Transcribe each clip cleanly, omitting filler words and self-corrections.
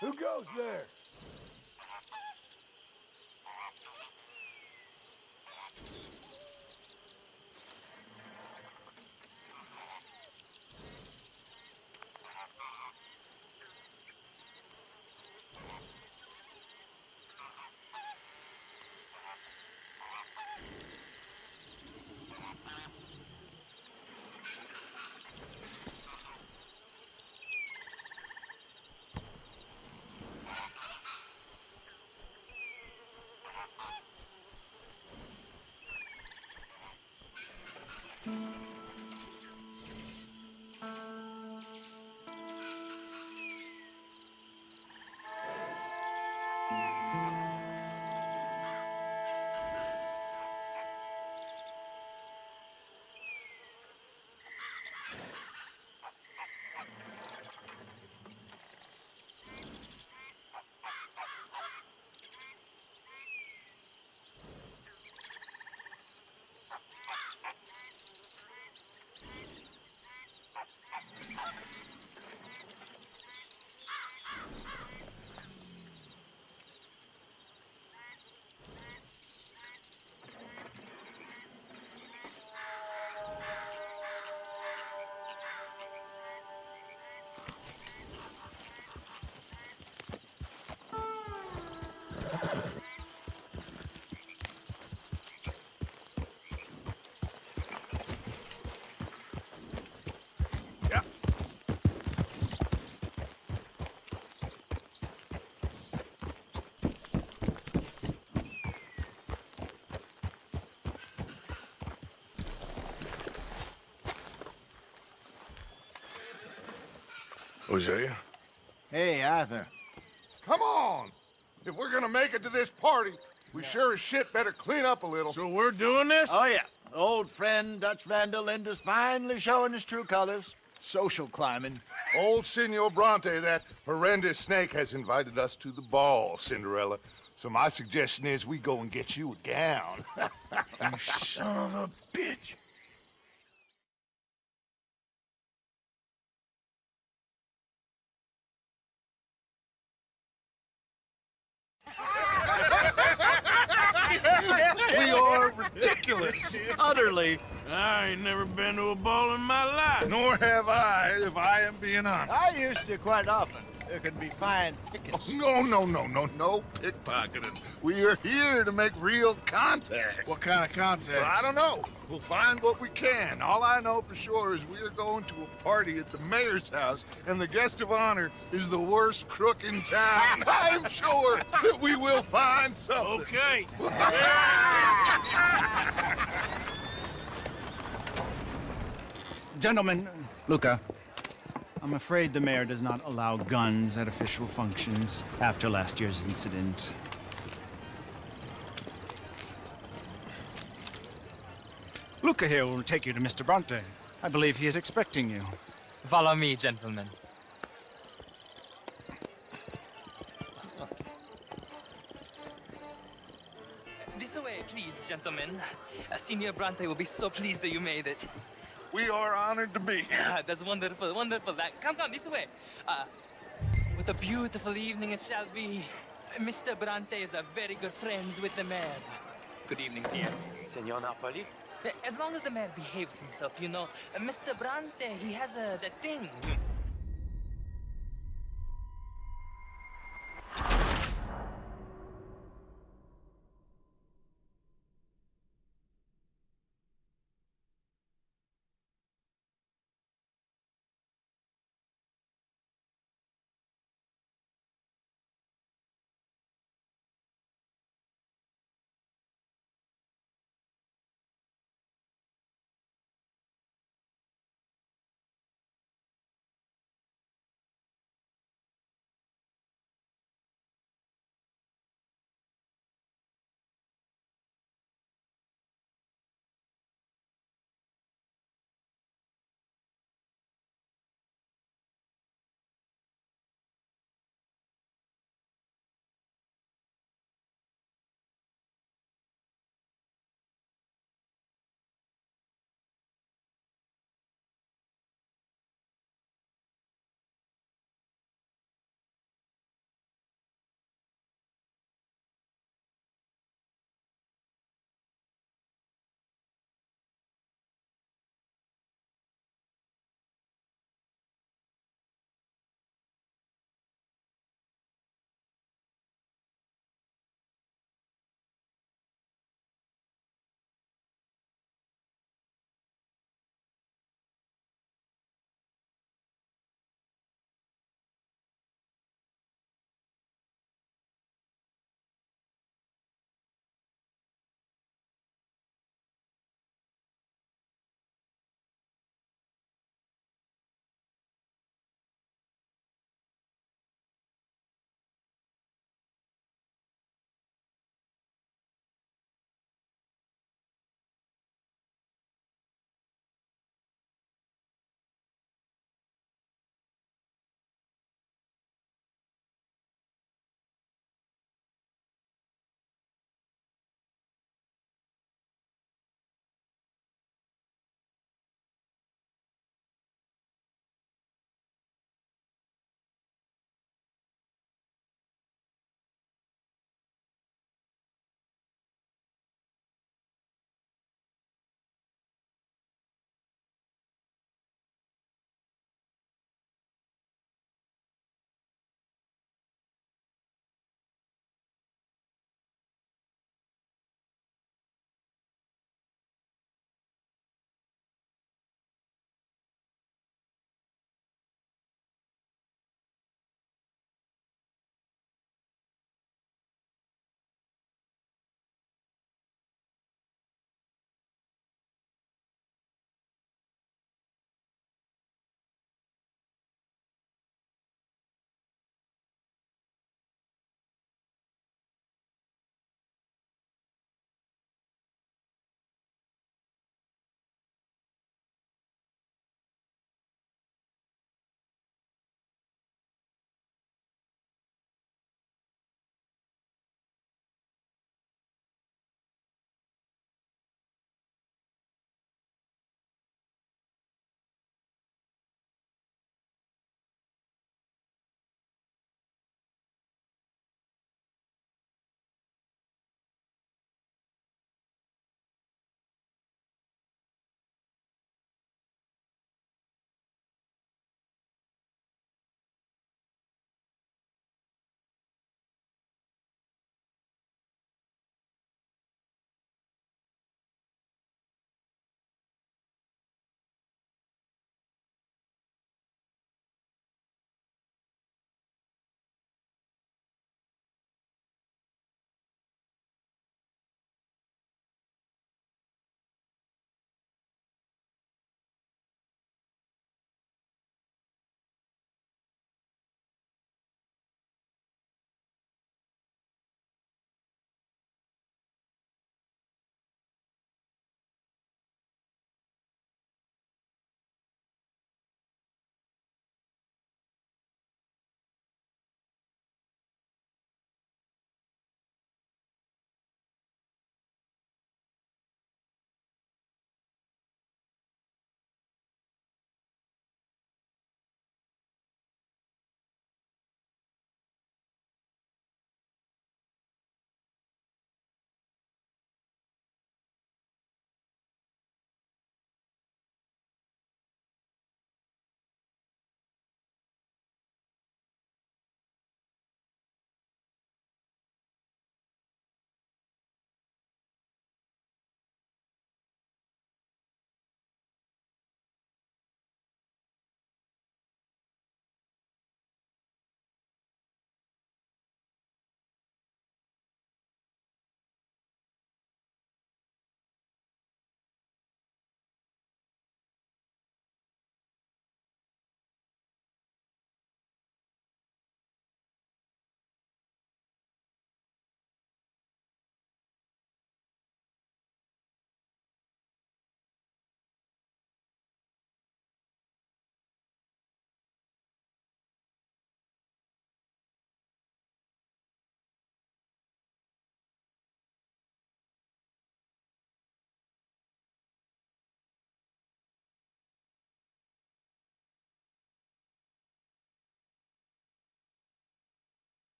Who goes there? Yeah. Hosea? Hey, Arthur. Come on! If we're gonna make it to this party, we sure as shit better clean up a little. So we're doing this? Oh, yeah. Old friend Dutch Van der Linde's finally showing his true colors. Social climbing. Old Senor Bronte, that horrendous snake, has invited us to the ball, Cinderella. So my suggestion is we go and get you a gown. You son of a bitch. We are ridiculous. Utterly. I ain't never been to a ball in my life. Nor have I, if I am being honest. I used to quite often. There can be fine pickets. No pickpocketing. We are here to make real contact. What kind of contact? Well, I don't know. We'll find what we can. All I know for sure is we are going to a party at the mayor's house, and the guest of honor is the worst crook in town. I'm sure that we will find something. Okay. Gentlemen, Luca, I'm afraid the mayor does not allow guns at official functions after last year's incident. Luca here will take you to Mr. Bronte. I believe he is expecting you. Follow me, gentlemen. This way, please, gentlemen. Senior Bronte will be so pleased that you made it. We are honored to be here. That's wonderful, wonderful. Come, this way. What a beautiful evening it shall be. Mr. Bronte is a very good friends with the mayor. Good evening, dear. Senor Napoli? As long as the mayor behaves himself, you know. Mr. Bronte, he has that thing.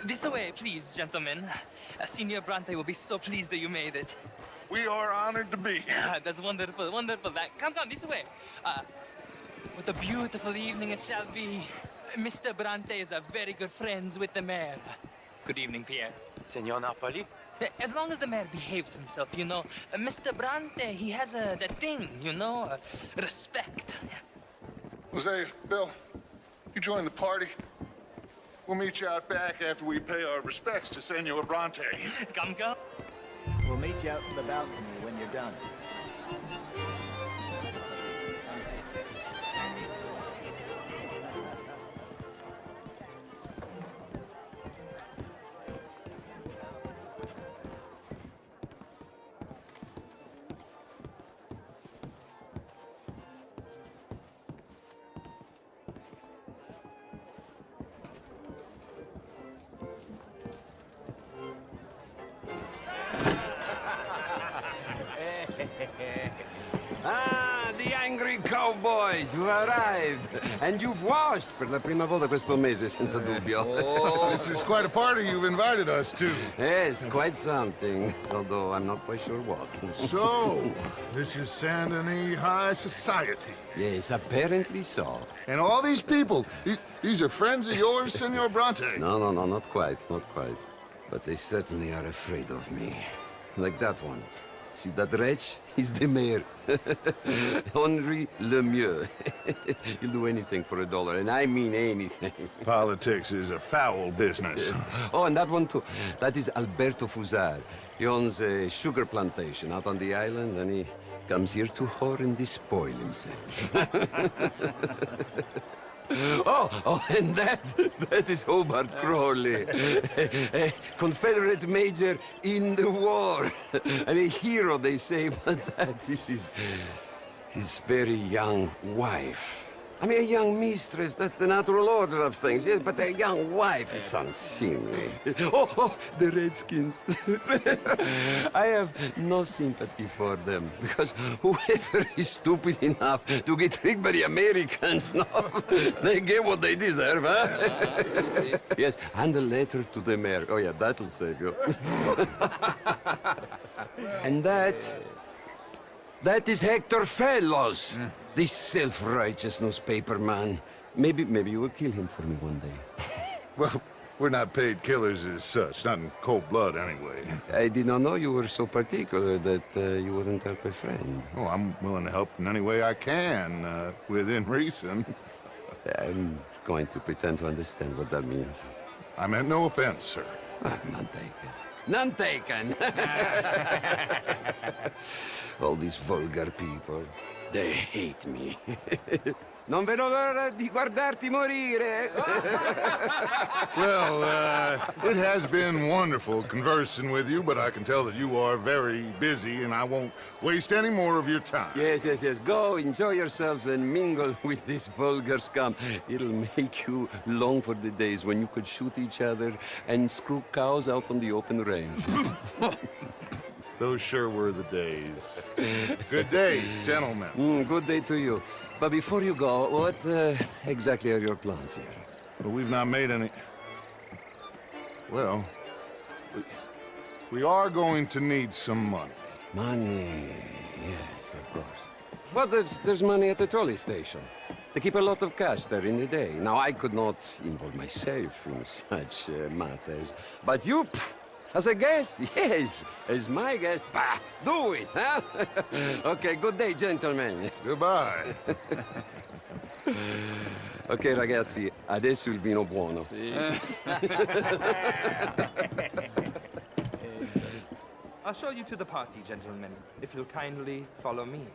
This way, please, gentlemen. Senior Bronte will be so pleased that you made it. We are honored to be here. That's wonderful, wonderful. Come, this way. What a beautiful evening it shall be. Mr. Bronte is a very good friends with the mayor. Good evening, Pierre. Senor Napoli? As long as the mayor behaves himself, you know. Mr. Bronte, he has that thing, you know, respect. Jose, Bill, you join the party. We'll meet you out back after we pay our respects to Senor Bronte. Come. We'll meet you out in the balcony when you're done. Ah, the angry cowboys, you arrived. And you've washed per la prima volta questo mese, senza dubbio. This is quite a party you've invited us to. Yes, quite something. Although I'm not quite sure what. So, this is Saint Denis High Society. Yes, apparently so. And all these people, these are friends of yours, Senor Bronte? No, not quite, not quite. But they certainly are afraid of me. Like that one. See that wretch? He's the mayor. Henri Lemieux. He'll do anything for $1, and I mean anything. Politics is a foul business. Yes. Oh, and that one too. That is Alberto Fusar. He owns a sugar plantation out on the island, and he comes here to whore and despoil himself. Oh, and that is Hobart Crawley, a Confederate major in the war. I mean, a hero, they say, but that is his very young wife. I mean, a young mistress, that's the natural order of things, yes, but a young wife, it's unseemly. Oh, the Redskins. I have no sympathy for them, because whoever is stupid enough to get tricked by the Americans, no, they get what they deserve, huh? Yes, and a letter to the mayor. Oh, yeah, that'll save you. And that is Hector Fellows. This self-righteous newspaper man. Maybe you will kill him for me one day. Well, we're not paid killers as such, not in cold blood anyway. I did not know you were so particular that you wouldn't help a friend. Oh, I'm willing to help in any way I can, within reason. I'm going to pretend to understand what that means. I meant no offense, sir. None taken. None taken! All these vulgar people. They hate me. Non vedo l'ora di guardarti morire. Well, it has been wonderful conversing with you, but I can tell that you are very busy, and I won't waste any more of your time. Yes. Go, enjoy yourselves, and mingle with this vulgar scum. It'll make you long for the days when you could shoot each other and screw cows out on the open range. Those sure were the days. Good day, gentlemen. Good day to you. But before you go, what exactly are your plans here? Well, we've not made any... Well, we are going to need some money. Money, yes, of course. But there's money at the trolley station. They keep a lot of cash there in the day. Now, I could not involve myself in such matters. But you, as a guest, yes, as my guest, bah, do it, huh? Okay, good day, gentlemen. Goodbye. Ok, ragazzi, adesso il vino buono. I'll show you to the party, gentlemen, if you'll kindly follow me.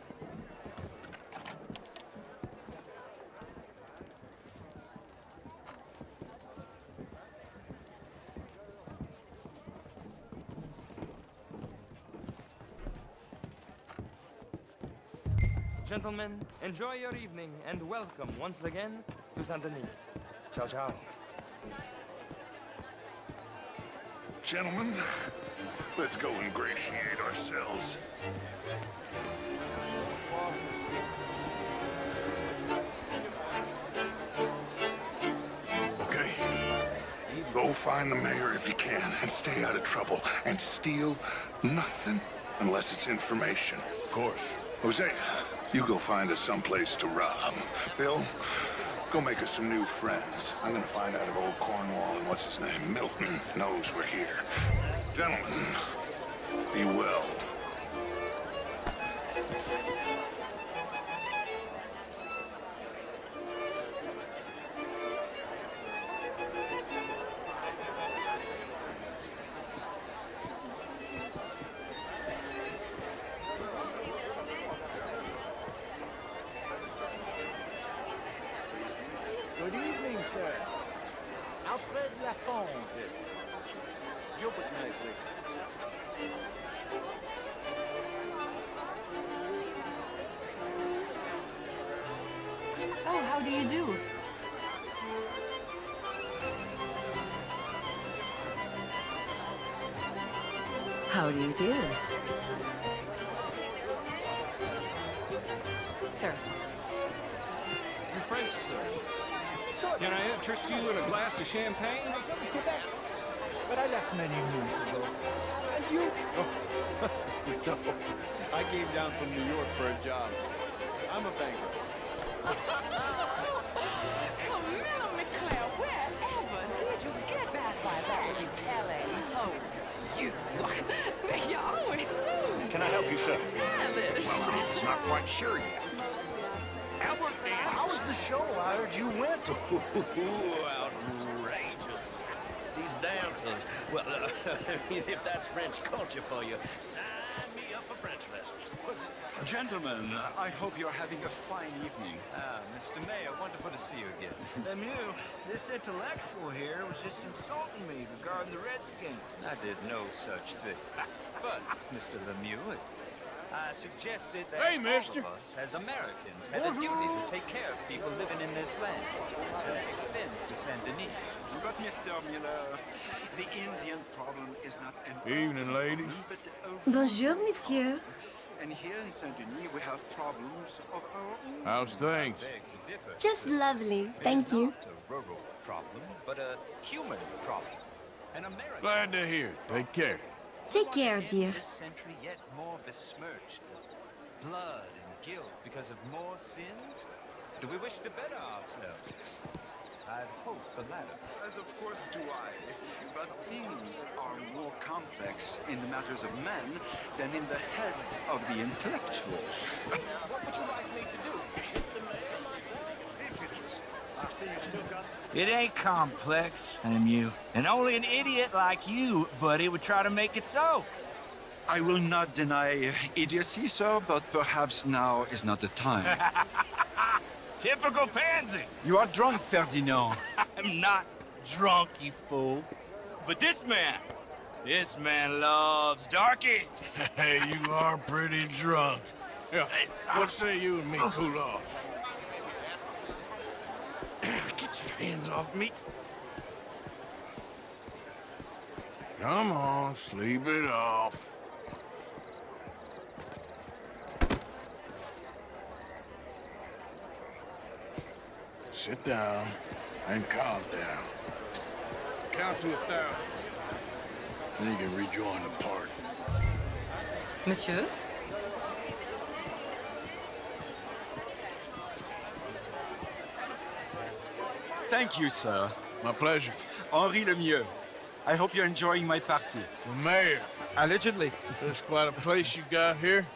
Gentlemen, enjoy your evening and welcome once again to Saint Denis. Ciao, ciao. Gentlemen, let's go ingratiate ourselves. Okay. Go find the mayor if you can, and stay out of trouble, and steal nothing unless it's information. Of course. Hosea, you go find us someplace to rob. Bill, go make us some new friends. I'm gonna find out if old Cornwall and what's his name, Milton, knows we're here. Gentlemen, be well. Good evening, sir. Alfred Lafonte. Gilbert Knightley. Oh, how do you do? How do you do? Sir. You're French, sir. Can I interest you in a glass of champagne? I'm from Quebec, but I left many moons ago. And you? No, I came down from New York for a job. I'm a banker. Oh, now, McClare, wherever did you get that by that retelling? Oh, you. You're always so Can I help you, sir? stylish. I'm not quite sure yet. Albert dance. How was the show? I heard you went. Outrageous. These dancing. Well, if that's French culture for you, sign me up for French lessons. Gentlemen, I hope you're having a fine evening. Mr. Mayor, wonderful to see you again. Lemieux, this intellectual here was just insulting me regarding the Redskins. I did no such thing. But, Mr. Lemieux, I suggested that Hey, mister. all of us, as Americans, had a duty to take care of people living in this land. That extends to Saint Denis. But Mr. Miller, the Indian problem is not an Evening, ladies. but Bonjour, monsieur. and here in Saint-Denis we have problems of our own. How's things? Beg to differ. Just lovely, thank you. Not a rural problem, but a human problem. An American Glad to hear it. Take care. Take care, dear. This century yet more besmirched with blood and guilt because of more sins? Do we wish to better ourselves? I hope the latter. As of course do I. But things are more complex in the matters of men than in the heads of the intellectuals. What would you like me to do? The mayor, myself? Impudence. I see you still got... It ain't complex, Lemieux. And only an idiot like you, buddy, would try to make it so. I will not deny idiocy, sir, but perhaps now is not the time. Typical pansy. You are drunk, Ferdinand. I'm not drunk, you fool. But this man loves darkies. Hey, you are pretty drunk. Yeah, what say you and me cool off? Get your hands off me. Come on, sleep it off. Sit down and calm down. Count to 1,000. Then you can rejoin the party. Monsieur? Thank you, sir. My pleasure. Henri Lemieux. I hope you're enjoying my party. The mayor. Allegedly. That's quite a place you got here.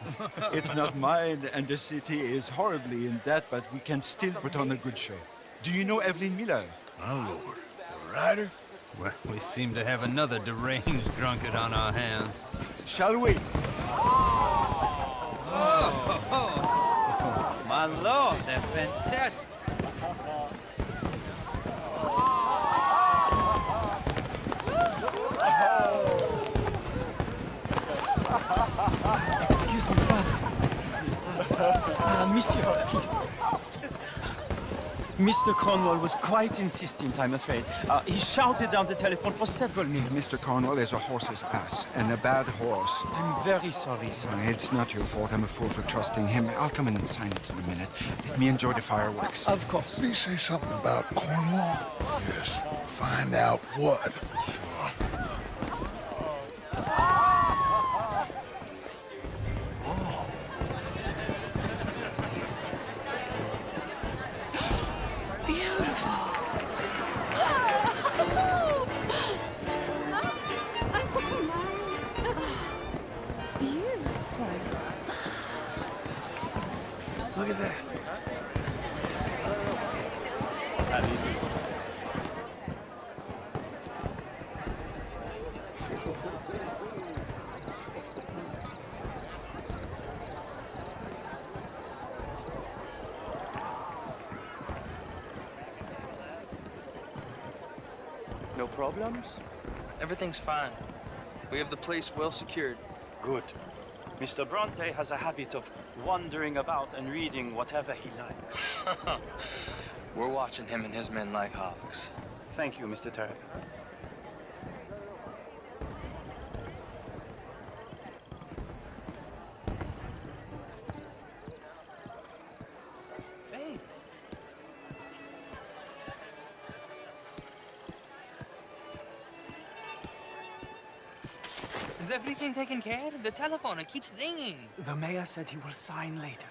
It's not mine, and the city is horribly in debt, but we can still put on a good show. Do you know Evelyn Miller? My lord. The writer? Well, we seem to have another deranged drunkard on our hands. Shall we? My lord, they're fantastic. Excuse me, brother. Monsieur, please. Mr. Cornwall was quite insistent, I'm afraid. He shouted down the telephone for several minutes. Mr. Cornwall is a horse's ass, and a bad horse. I'm very sorry, sir. It's not your fault. I'm a fool for trusting him. I'll come in and sign it in a minute. Let me enjoy the fireworks. Of course. Did he say something about Cornwall? Yes. Find out what. Sure. Look at that. No problems? Everything's fine. We have the place well secured. Good. Mr. Bronte has a habit of wandering about and reading whatever he likes. We're watching him and his men like hawks. Thank you, Mr. Turek. Hey. Is everything taken care of? The telephone, it keeps ringing. The mayor said he will sign later.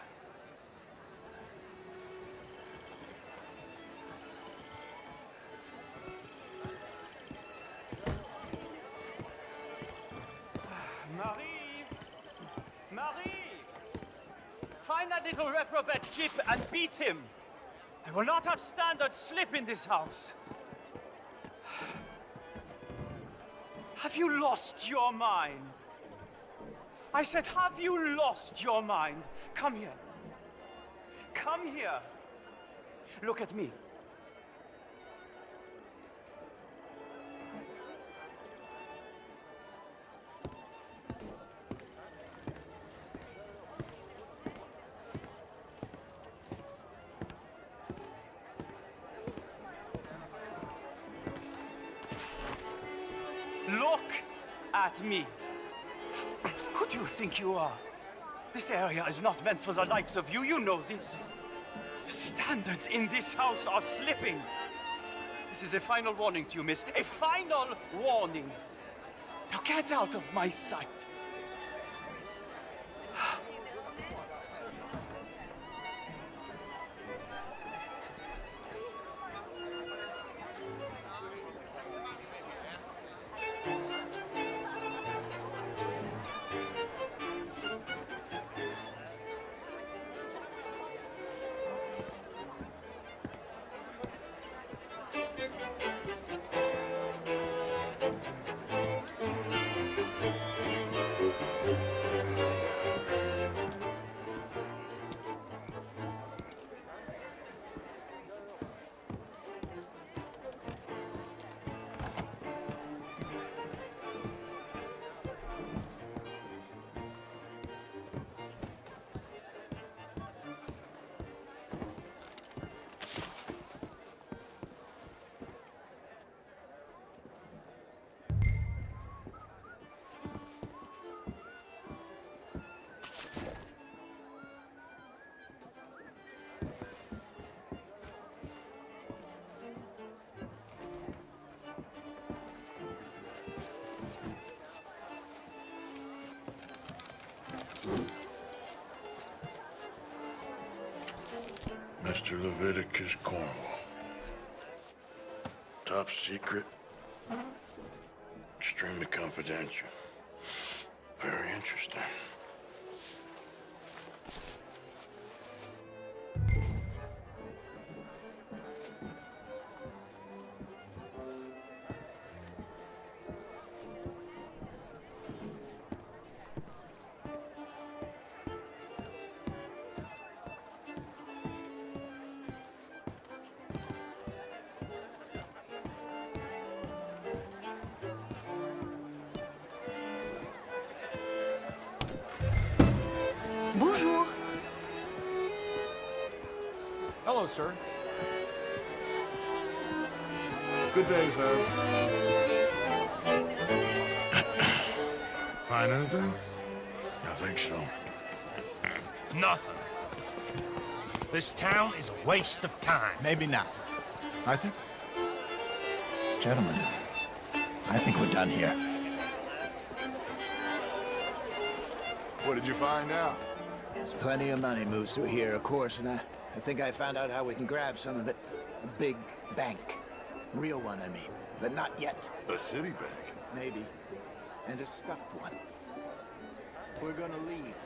Marie! Marie! Find that little reprobate Chip and beat him. I will not have standard slip in this house. Have you lost your mind? I said, have you lost your mind? Come here. Come here. Look at me. Look at me. Who do you think you are? This area is not meant for the likes of you. You know this. The standards in this house are slipping. This is a final warning to you, miss. A final warning. Now get out of my sight. Mr. Leviticus Cornwall. Top secret. Extremely confidential. Very interesting. Bonjour. Hello, sir. Good day, sir. Find anything? I think so. Nothing. This town is a waste of time. Maybe not. I think... Gentlemen, I think we're done here. What did you find out? There's plenty of money moves through here, of course, and I think I found out how we can grab some of it. A big bank. Real one, I mean. But not yet. A city bank? Maybe. And a stuffed one. If we're gonna leave,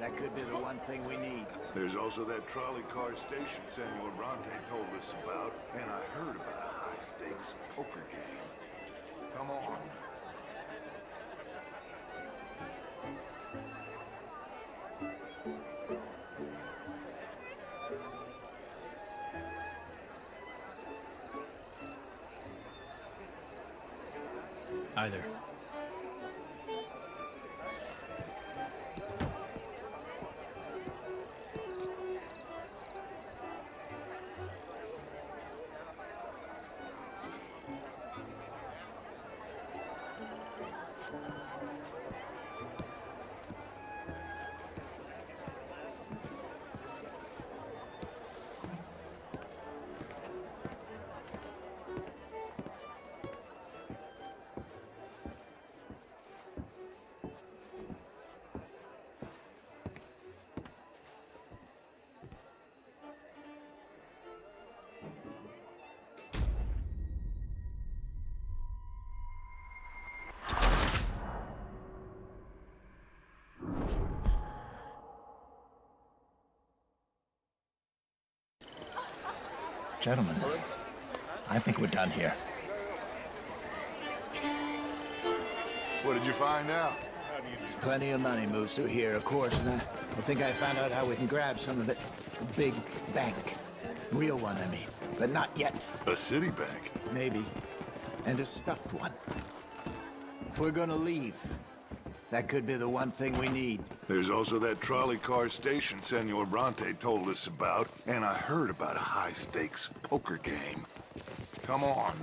that could be the one thing we need. There's also that trolley car station Senor Bronte told us about, and I heard about a high-stakes poker game. Come on. Either. Gentlemen, I think we're done here. What did you find out? There's plenty of money moves through here, of course, and I think I found out how we can grab some of it. A big bank. Real one, I mean. But not yet. A city bank? Maybe. And a stuffed one. If we're gonna leave, that could be the one thing we need. There's also that trolley car station Senor Bronte told us about, and I heard about a high-stakes poker game. Come on.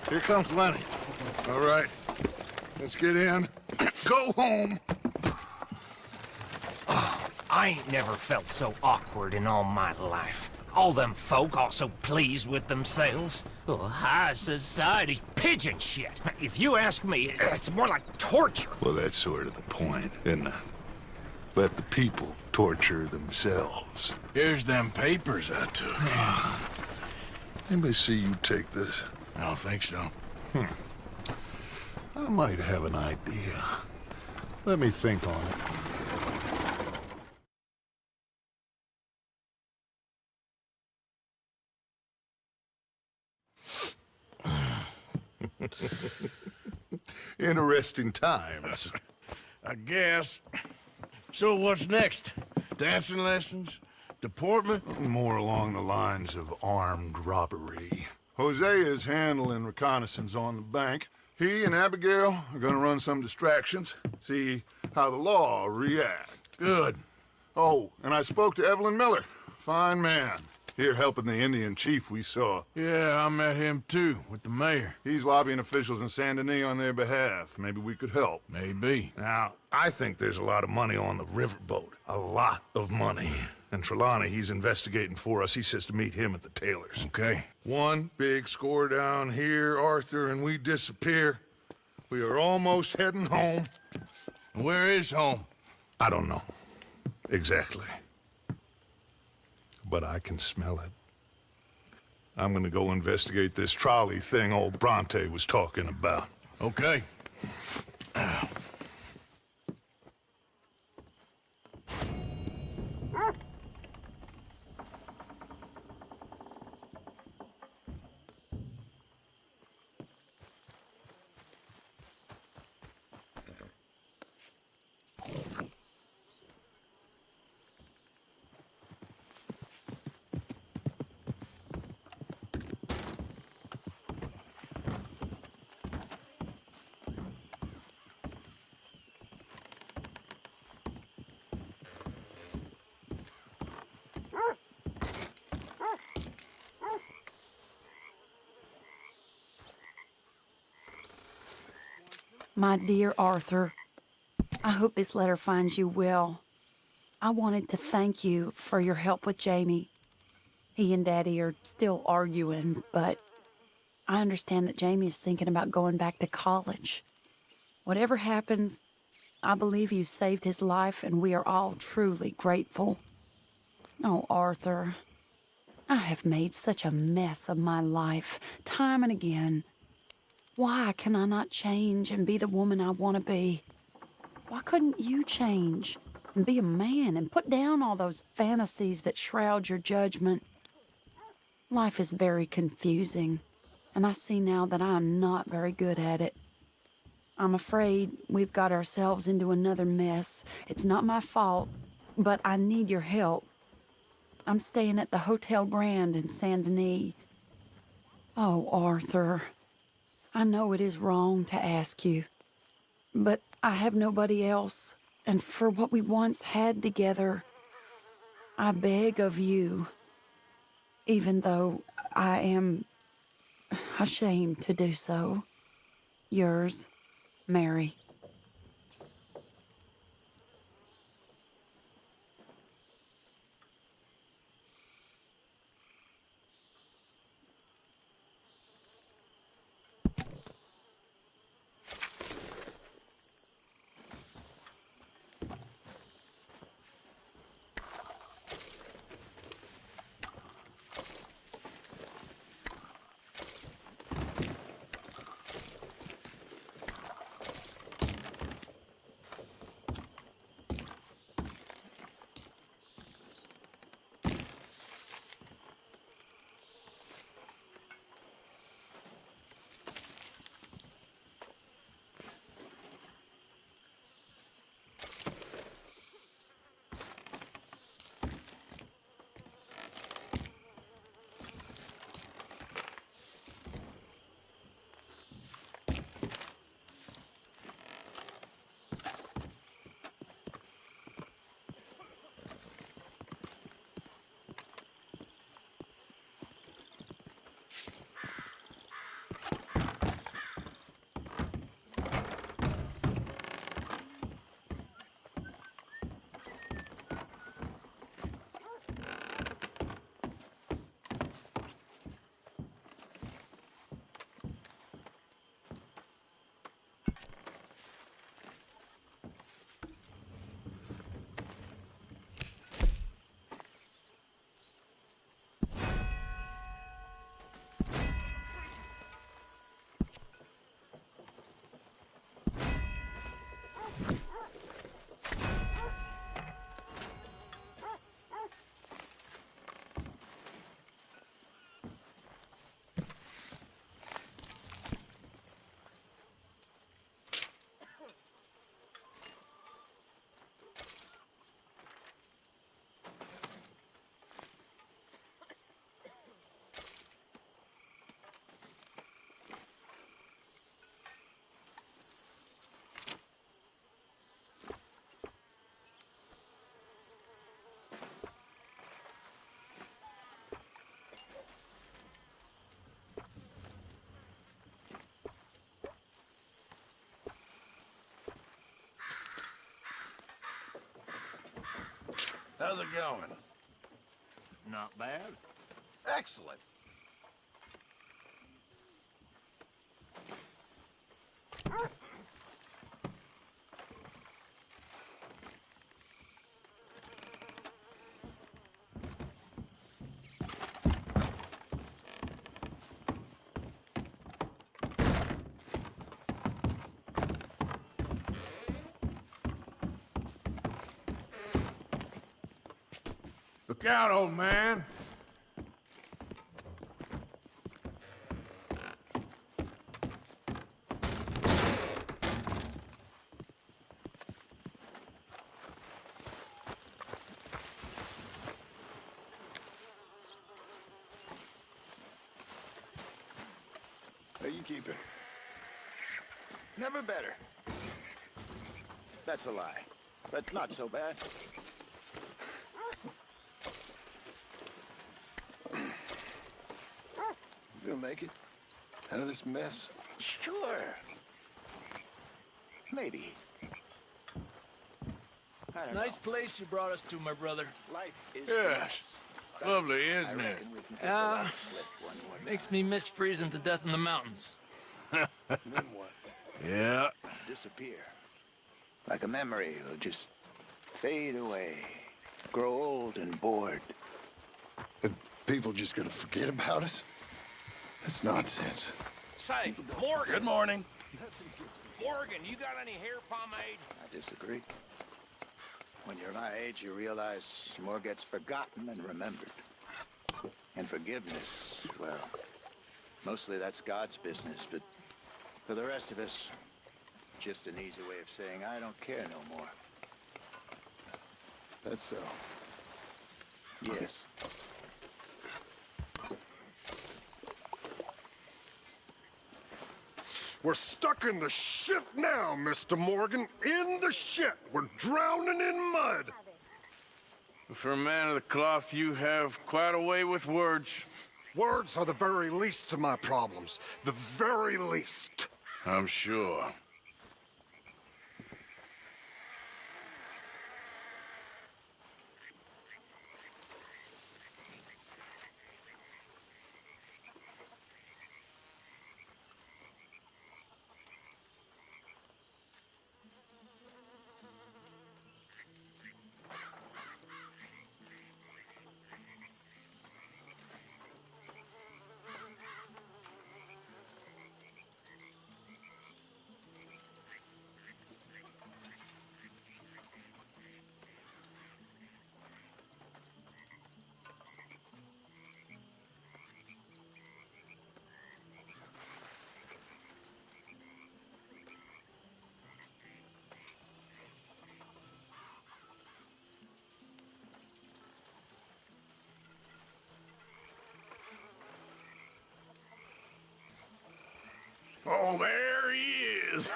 Here comes Lenny. All right, let's get in. Go home. I ain't never felt so awkward in all my life. All them folk all so pleased with themselves. Oh, high society's pigeon shit. If you ask me, it's more like torture. Well, that's sort of the point, isn't it? Let the people torture themselves. Here's them papers I took. Anybody see you take this? I don't think so. I might have an idea. Let me think on it. Interesting times. I guess. So what's next? Dancing lessons? Deportment? More along the lines of armed robbery. Jose is handling reconnaissance on the bank. He and Abigail are gonna run some distractions, see how the law reacts. Good. Oh, and I spoke to Evelyn Miller. Fine man. Here helping the Indian chief we saw. Yeah, I met him too, with the mayor. He's lobbying officials in Saint Denis on their behalf. Maybe we could help. Maybe. Now, I think there's a lot of money on the riverboat. A lot of money. And Trelawney, he's investigating for us. He says to meet him at the Taylors. Okay. One big score down here, Arthur, and we disappear. We are almost heading home. Where is home? I don't know. Exactly. But I can smell it. I'm gonna go investigate this trolley thing old Bronte was talking about. Okay. My dear Arthur, I hope this letter finds you well. I wanted to thank you for your help with Jamie. He and Daddy are still arguing, but I understand that Jamie is thinking about going back to college. Whatever happens, I believe you saved his life, and we are all truly grateful. Oh, Arthur, I have made such a mess of my life, time and again. Why can I not change and be the woman I want to be? Why couldn't you change and be a man and put down all those fantasies that shroud your judgment? Life is very confusing, and I see now that I am not very good at it. I'm afraid we've got ourselves into another mess. It's not my fault, but I need your help. I'm staying at the Hotel Grand in Saint Denis. Oh, Arthur, I know it is wrong to ask you, but I have nobody else, and for what we once had together, I beg of you, even though I am ashamed to do so. Yours, Mary. How's it going? Not bad. Excellent. Look out, old man. How you keeping? Never better. That's a lie, but not so bad. You gonna make it out of this mess? Sure. Maybe. It's a nice place you brought us to, my brother. Life is Yes. Lovely, isn't it? Makes me miss freezing to death in the mountains. Yeah. Disappear. Like a memory, it'll just fade away. Grow old and bored. People just gonna forget about us? That's nonsense. Say, Morgan. Good morning. Morgan, you got any hair pomade? I disagree. When you're my age, you realize more gets forgotten than remembered. And forgiveness, well, mostly that's God's business, but for the rest of us, just an easy way of saying, I don't care no more. That's so. Yes. We're stuck in the shit now, Mr. Morgan. In the shit. We're drowning in mud. For a man of the cloth, you have quite a way with words. Words are the very least of my problems. The very least. I'm sure. Oh, there he is.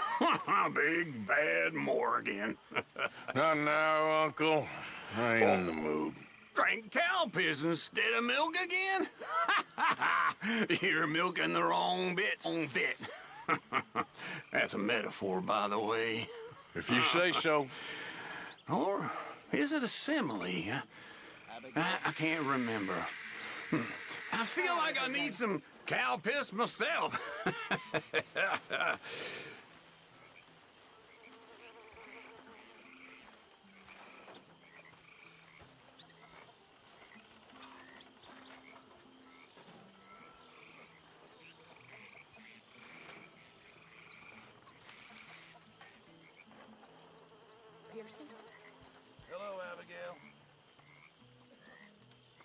Big bad Morgan. Not now, Uncle. I ain't in the mood. Drank cow piss instead of milk again? You're milking the wrong bit. That's a metaphor, by the way. If you say so. Or is it a simile? I can't remember. I feel like I need some cow piss myself.